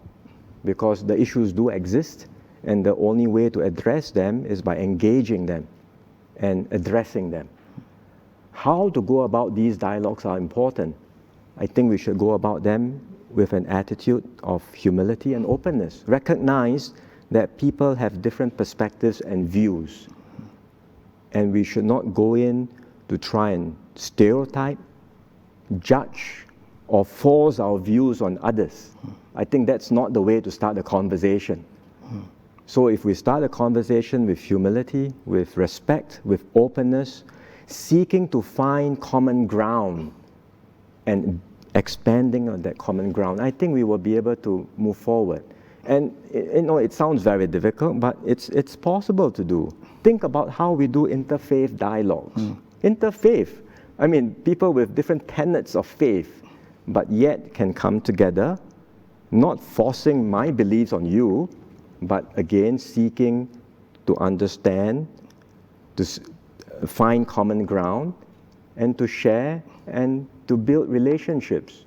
because the issues do exist, and the only way to address them is by engaging them and addressing them. How to go about these dialogues are important. I think we should go about them with an attitude of humility and openness. Recognize that people have different perspectives and views, and we should not go in to try and stereotype, judge, or force our views on others. I think that's not the way to start a conversation. So if we start a conversation with humility, with respect, with openness, seeking to find common ground and expanding on that common ground, I think we will be able to move forward. And it sounds very difficult, but it's possible to do. Think about how we do interfaith dialogues. Interfaith, I mean, people with different tenets of faith, but yet can come together, not forcing my beliefs on you, but again seeking to understand, to find common ground, and to share and to build relationships.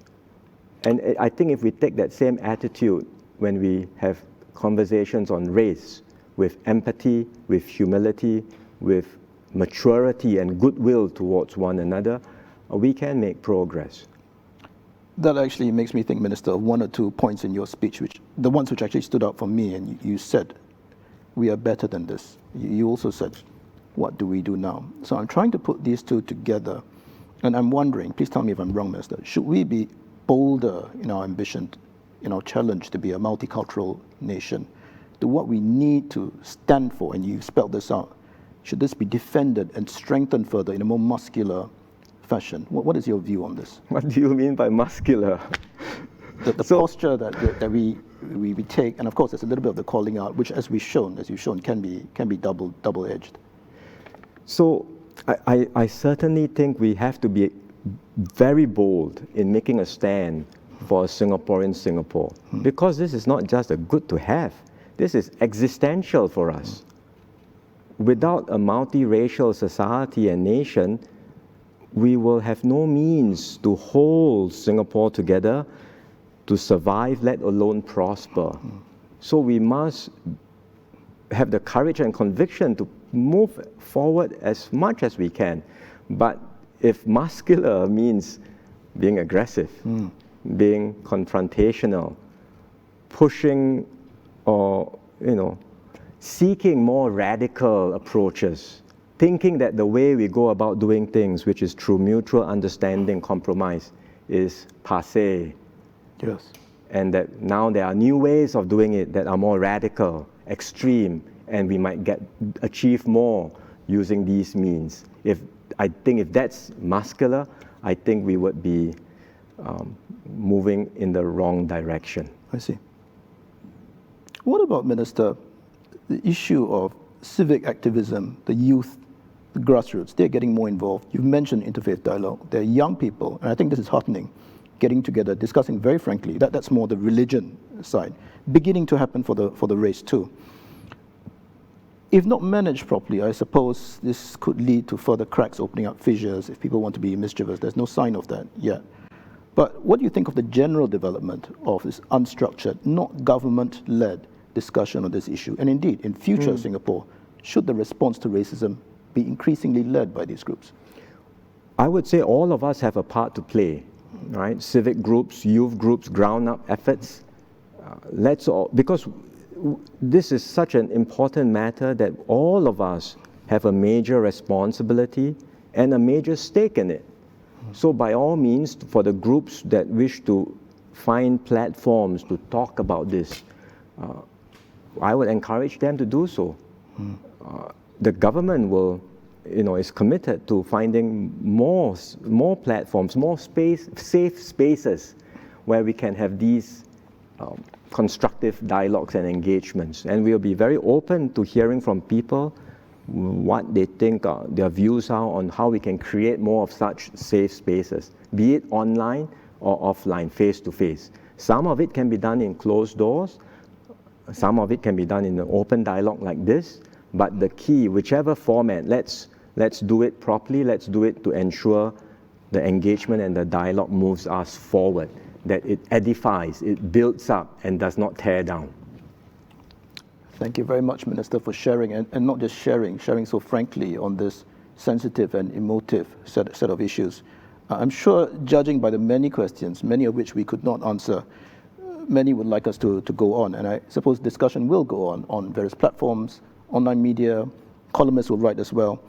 And I think if we take that same attitude when we have conversations on race, with empathy, with humility, with maturity and goodwill towards one another, we can make progress. That actually makes me think, Minister, of one or two points in your speech, the ones which actually stood out for me, and you said, we are better than this. You also said, what do we do now? So I'm trying to put these two together, and I'm wondering, please tell me if I'm wrong, Minister, should we be bolder in our ambition, in our challenge to be a multicultural nation, to what we need to stand for, and you spelled this out? Should this be defended and strengthened further in a more muscular fashion? What is your view on this? What do you mean by muscular? The posture that we take, and of course there's a little bit of the calling out, which as you've shown, can be double-edged. So I certainly think we have to be very bold in making a stand for a Singaporean Singapore, because this is not just a good to have, this is existential for us. Without a multiracial society and nation, we will have no means to hold Singapore together, to survive, let alone prosper. So we must have the courage and conviction to move forward as much as we can. But if muscular means being aggressive, being confrontational, pushing or, seeking more radical approaches, thinking that the way we go about doing things, which is through mutual understanding, compromise, is passé. Yes. And that now there are new ways of doing it that are more radical, extreme, and we might achieve more using these means. I think if that's muscular, I think we would be moving in the wrong direction. I see. What about, Minister, the issue of civic activism, the youth, the grassroots? They're getting more involved. You've mentioned interfaith dialogue. They're young people, and I think this is heartening, getting together, discussing very frankly. That's more the religion side, beginning to happen for the race too. If not managed properly, I suppose this could lead to further cracks, opening up fissures if people want to be mischievous. There's no sign of that yet. But what do you think of the general development of this unstructured, not government-led discussion on this issue? And indeed, in future Singapore, should the response to racism be increasingly led by these groups? I would say all of us have a part to play, right? Civic groups, youth groups, ground-up efforts, because this is such an important matter that all of us have a major responsibility and a major stake in it. So by all means, for the groups that wish to find platforms to talk about this, I would encourage them to do so. The government is committed to finding more platforms, more safe spaces where we can have these constructive dialogues and engagements. And we'll be very open to hearing from people what they think their views are on how we can create more of such safe spaces, be it online or offline, face-to-face. Some of it can be done in closed doors, some of it can be done in an open dialogue like this, but the key, whichever format, let's do it properly, let's do it to ensure the engagement and the dialogue moves us forward, that it edifies, it builds up and does not tear down. Thank you very much, Minister, for sharing, and not just sharing so frankly on this sensitive and emotive set of issues. I'm sure, judging by the many questions, many of which we could not answer, many would like us to go on, and I suppose discussion will go on various platforms, online media, columnists will write as well,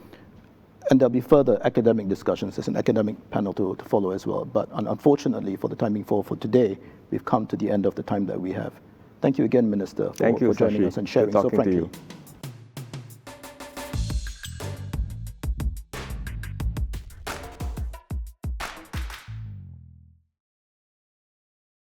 and there'll be further academic discussions. There's an academic panel to follow as well, but unfortunately for the timing for today, we've come to the end of the time that we have. Thank you again, Minister, for joining us and sharing so frankly.